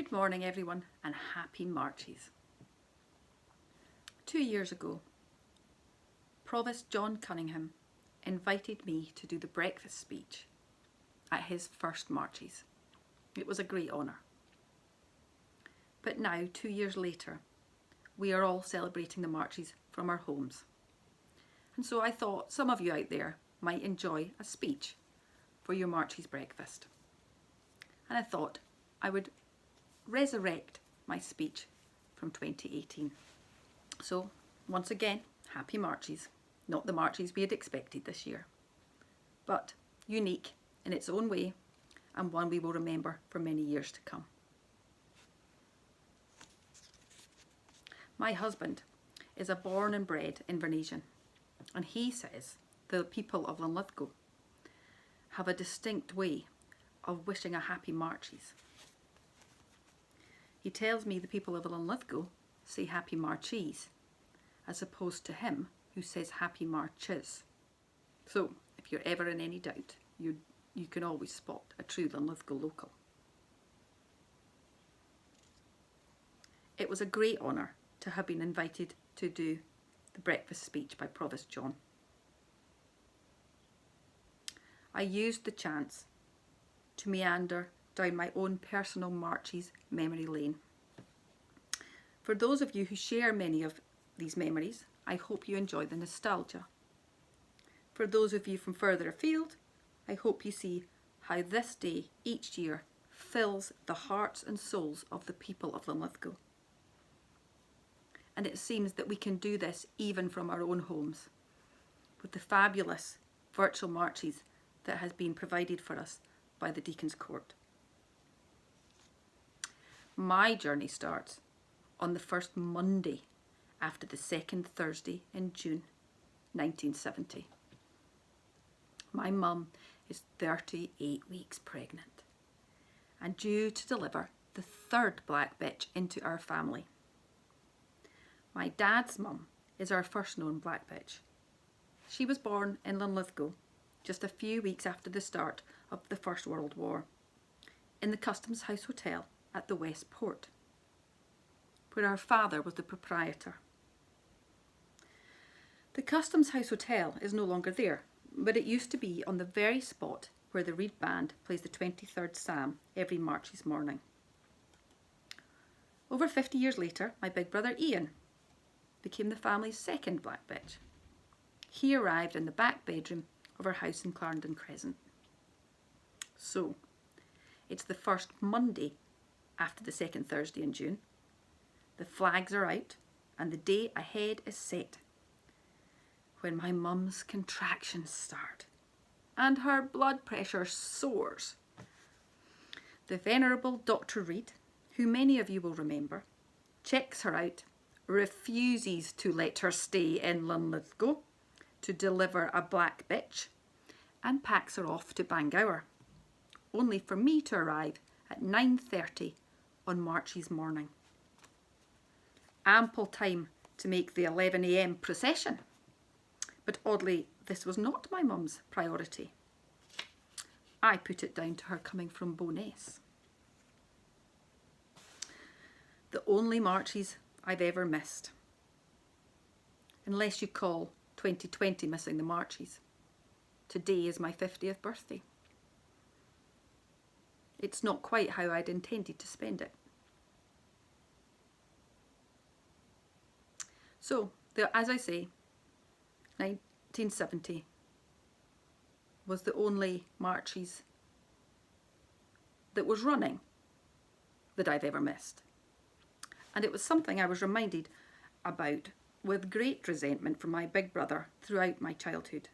Good morning everyone and happy Marches. 2 years ago, Provost John Cunningham invited me to do the breakfast speech at his first Marches. It was a great honour. But now, 2 years later, we are all celebrating the Marches from our homes. And so I thought some of you out there might enjoy a speech for your Marches breakfast. And I thought I would resurrect my speech from 2018. So once again, happy Marches. Not the Marches we had expected this year, but unique in its own way and one we will remember for many years to come. My husband is a born and bred Invernessian, and he says the people of Linlithgow have a distinct way of wishing a happy Marches. He tells me the people of Linlithgow say happy Marches, as opposed to him who says happy Marches. So if you're ever in any doubt, you can always spot a true Linlithgow local. It was a great honour to have been invited to do the breakfast speech by Provost John. I used the chance to meander down my own personal Marches memory lane. For those of you who share many of these memories, I hope you enjoy the nostalgia. For those of you from further afield, I hope you see how this day each year fills the hearts and souls of the people of Linlithgow. And it seems that we can do this even from our own homes, with the fabulous virtual Marches that has been provided for us by the Deacon's Court. My journey starts on the first Monday after the second Thursday in June 1970. My mum is 38 weeks pregnant and due to deliver the third black bitch into our family. My dad's mum is our first known black bitch. She was born in Linlithgow just a few weeks after the start of the First World War in the Customs House Hotel at the West Port, where our father was the proprietor. The Customs House Hotel is no longer there, but it used to be on the very spot where the Reed Band plays the 23rd Psalm every Marches morning. Over 50 years later, my big brother Ian became the family's second black bitch. He arrived in the back bedroom of our house in Clarendon Crescent. So, it's the first Monday after the second Thursday in June. The flags are out and the day ahead is set, when my mum's contractions start and her blood pressure soars. The venerable Dr. Reed, who many of you will remember, checks her out, refuses to let her stay in Linlithgow to deliver a black bitch, and packs her off to Bangor, only for me to arrive at 9:30 on Marches morning. Ample time to make the 11 a.m. procession. But oddly, this was not my mum's priority. I put it down to her coming from Bo'ness. The only Marches I've ever missed, unless you call 2020 missing the Marches. Today is my 50th birthday. It's not quite how I'd intended to spend it. So, as I say, 1970 was the only Marches that was running that I've ever missed. And it was something I was reminded about with great resentment from my big brother throughout my childhood.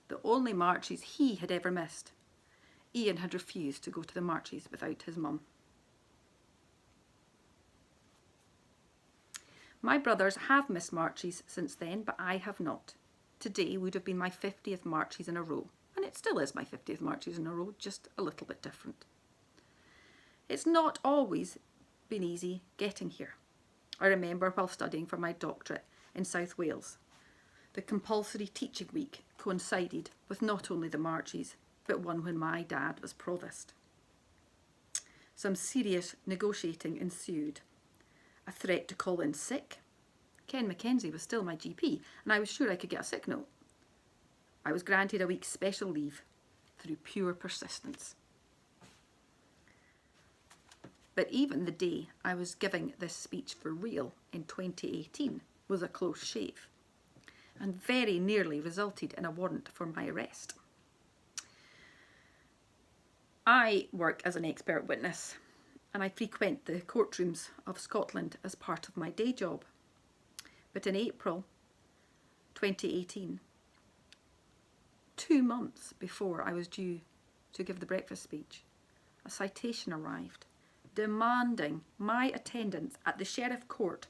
The only Marches he had ever missed. Ian had refused to go to the Marches without his mum. My brothers have missed Marches since then, but I have not. Today would have been my 50th Marches in a row, and it still is my 50th Marches in a row, just a little bit different. It's not always been easy getting here. I remember while studying for my doctorate in South Wales, the compulsory teaching week coincided with not only the Marches, but one when my dad was provost. some serious negotiating ensued. A threat to call in sick. Ken Mackenzie was still my GP, and I was sure I could get a sick note. I was granted a week's special leave through pure persistence. But even the day I was giving this speech for real in 2018 was a close shave, and very nearly resulted in a warrant for my arrest. I work as an expert witness, and I frequent the courtrooms of Scotland as part of my day job. But in April 2018, 2 months before I was due to give the breakfast speech, a citation arrived demanding my attendance at the Sheriff Court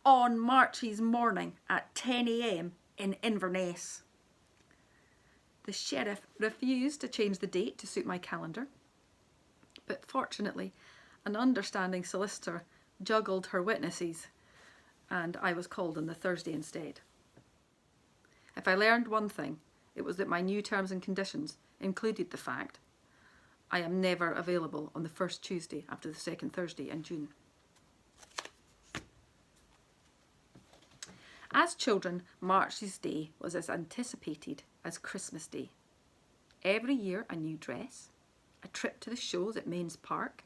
on Marches morning at 10 a.m. in Inverness. The Sheriff refused to change the date to suit my calendar, but fortunately an understanding solicitor juggled her witnesses and I was called on the Thursday instead. If I learned one thing, it was that my new terms and conditions included the fact I am never available on the first Tuesday after the second Thursday in June. As children, Marches Day was as anticipated as Christmas Day. Every year a new dress, a trip to the shows at Mains Park.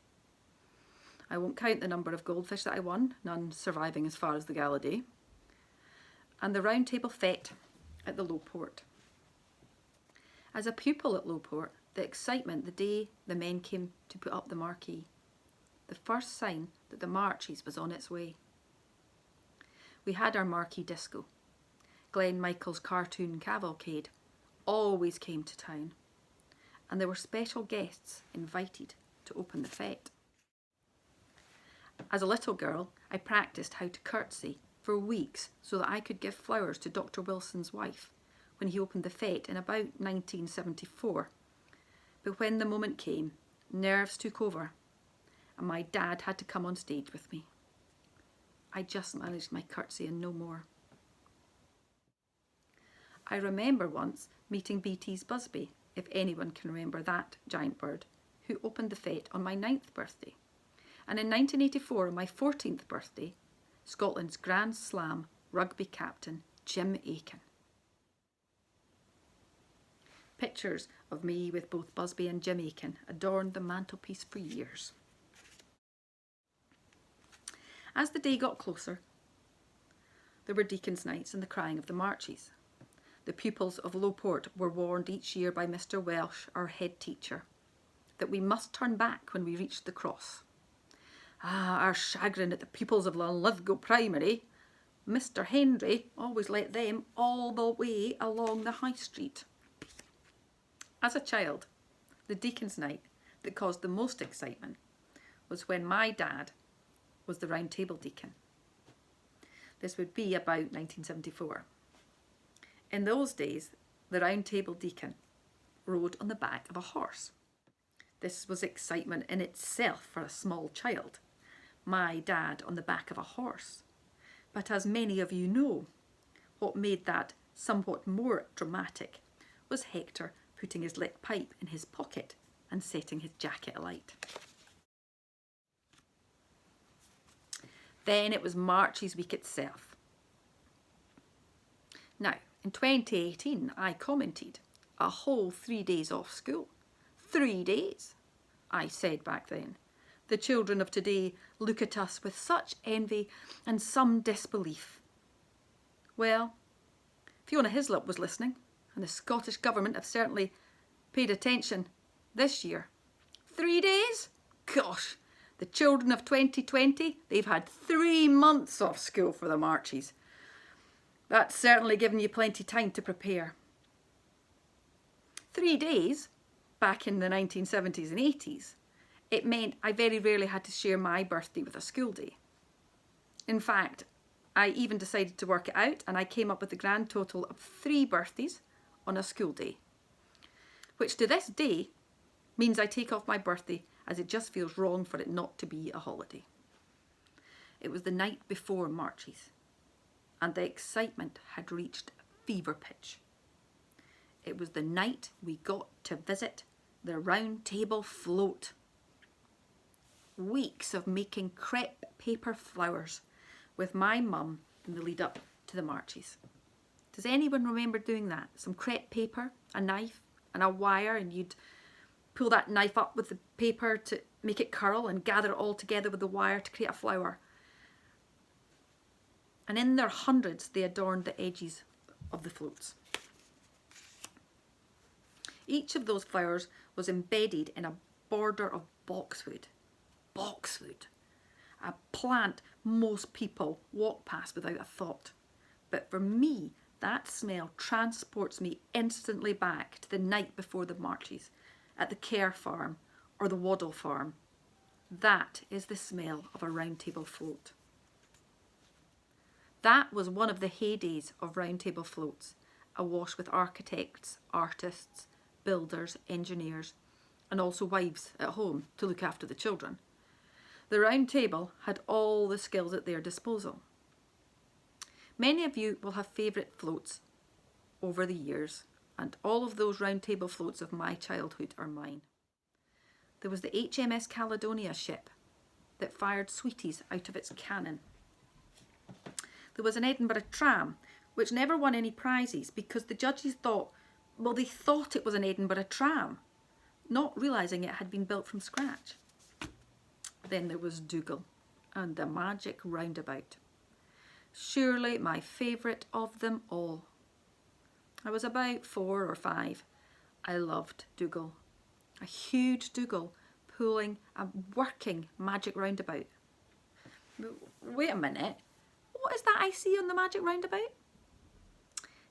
I won't count the number of goldfish that I won, none surviving as far as the gala day. And the round table fete at the Lowport. As a pupil at Lowport, the excitement the day the men came to put up the marquee, the first sign that the Marches was on its way. We had our marquee disco. Glenn Michael's cartoon cavalcade always came to town, and there were special guests invited to open the fete. As a little girl, I practiced how to curtsy for weeks so that I could give flowers to Dr. Wilson's wife when he opened the fete in about 1974. But when the moment came, nerves took over and my dad had to come on stage with me. I just managed my curtsy and no more. I remember once meeting BT's Busby, if anyone can remember that giant bird, who opened the fete on my 9th birthday. And in 1984, on my 14th birthday, Scotland's Grand Slam rugby captain, Jim Aiken. Pictures of me with both Busby and Jim Aiken adorned the mantelpiece for years. As the day got closer, there were Deacon's nights and the crying of the Marches. The pupils of Lowport were warned each year by Mr. Welsh, our head teacher, that we must turn back when we reached the cross. Our chagrin at the pupils of Linlithgow Primary. Mr. Henry always let them all the way along the high street. As a child, the Deacon's night that caused the most excitement was when my dad was the round table deacon. This would be about 1974. In those days, the round table deacon rode on the back of a horse. This was excitement in itself for a small child. My dad on the back of a horse. But as many of you know, what made that somewhat more dramatic was Hector putting his lit pipe in his pocket and setting his jacket alight. Then it was Marches week itself. Now, in 2018, I commented, a whole 3 days off school. 3 days, I said back then. The children of today look at us with such envy and some disbelief. Well, Fiona Hislop was listening, and the Scottish Government have certainly paid attention this year. 3 days? Gosh, the children of 2020, they've had 3 months off school for the Marches. That's certainly given you plenty of time to prepare. 3 days, back in the 1970s and 80s, it meant I very rarely had to share my birthday with a school day. In fact, I even decided to work it out and I came up with a grand total of 3 birthdays on a school day, which to this day means I take off my birthday as it just feels wrong for it not to be a holiday. It was the night before Marches and the excitement had reached fever pitch. It was the night we got to visit the round table float. weeks of making crepe paper flowers with my mum in the lead up to the marches. Does anyone remember doing that? Some crepe paper, a knife and a wire, and you'd pull that knife up with the paper to make it curl and gather it all together with the wire to create a flower. And in their hundreds, they adorned the edges of the floats. Each of those flowers was embedded in a border of boxwood. Boxwood, a plant most people walk past without a thought. But for me, that smell transports me instantly back to the night before the marches at the Kerr farm or the Waddle farm. That is the smell of a round table float. That was one of the heydays of round table floats, awash with architects, artists, builders, engineers, and also wives at home to look after the children. The round table had all the skills at their disposal. Many of you will have favourite floats over the years, and all of those round table floats of my childhood are mine. There was the HMS Caledonia ship that fired sweeties out of its cannon. There was an Edinburgh tram, which never won any prizes because the judges thought it was an Edinburgh tram, not realising it had been built from scratch. Then there was Dougal and the magic roundabout. Surely my favourite of them all. I was about 4 or 5. I loved Dougal. A huge Dougal pulling a working magic roundabout. Wait a minute, what is that I see on the magic roundabout?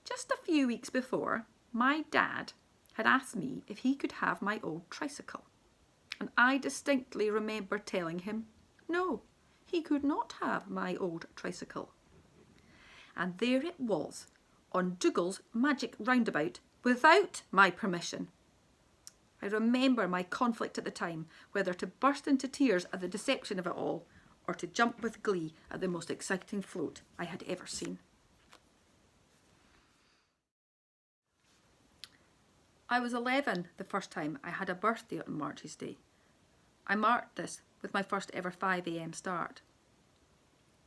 Just a few weeks before, my dad had asked me if he could have my old tricycle. And I distinctly remember telling him, no, he could not have my old tricycle. And there it was, on Dougal's magic roundabout, without my permission. I remember my conflict at the time, whether to burst into tears at the deception of it all, or to jump with glee at the most exciting float I had ever seen. I was 11 the first time I had a birthday on Marches Day. I marked this with my first ever 5 a.m. start.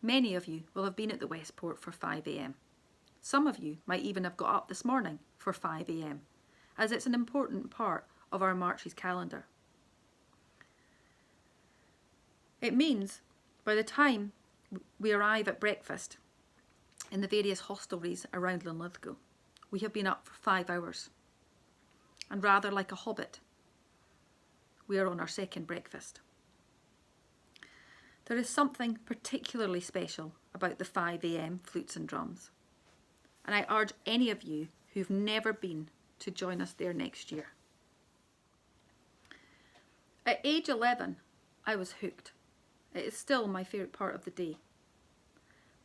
Many of you will have been at the Westport for 5 a.m. Some of you might even have got up this morning for 5 a.m, as it's an important part of our Marches calendar. It means by the time we arrive at breakfast in the various hostelries around Linlithgow, we have been up for 5 hours. And rather like a hobbit, we are on our second breakfast. There is something particularly special about the 5 a.m. flutes and drums, and I urge any of you who've never been to join us there next year. At age 11, I was hooked. It is still my favourite part of the day.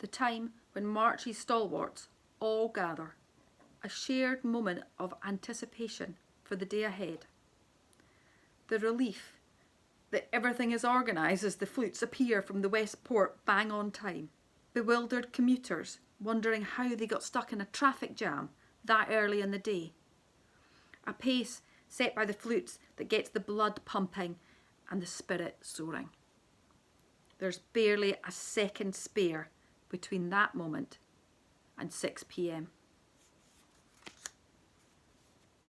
The time when Marches stalwarts all gather, a shared moment of anticipation for the day ahead. The relief that everything is organised as the flutes appear from the Westport bang on time. Bewildered commuters wondering how they got stuck in a traffic jam that early in the day. A pace set by the flutes that gets the blood pumping and the spirit soaring. There's barely a second spare between that moment and 6 p.m.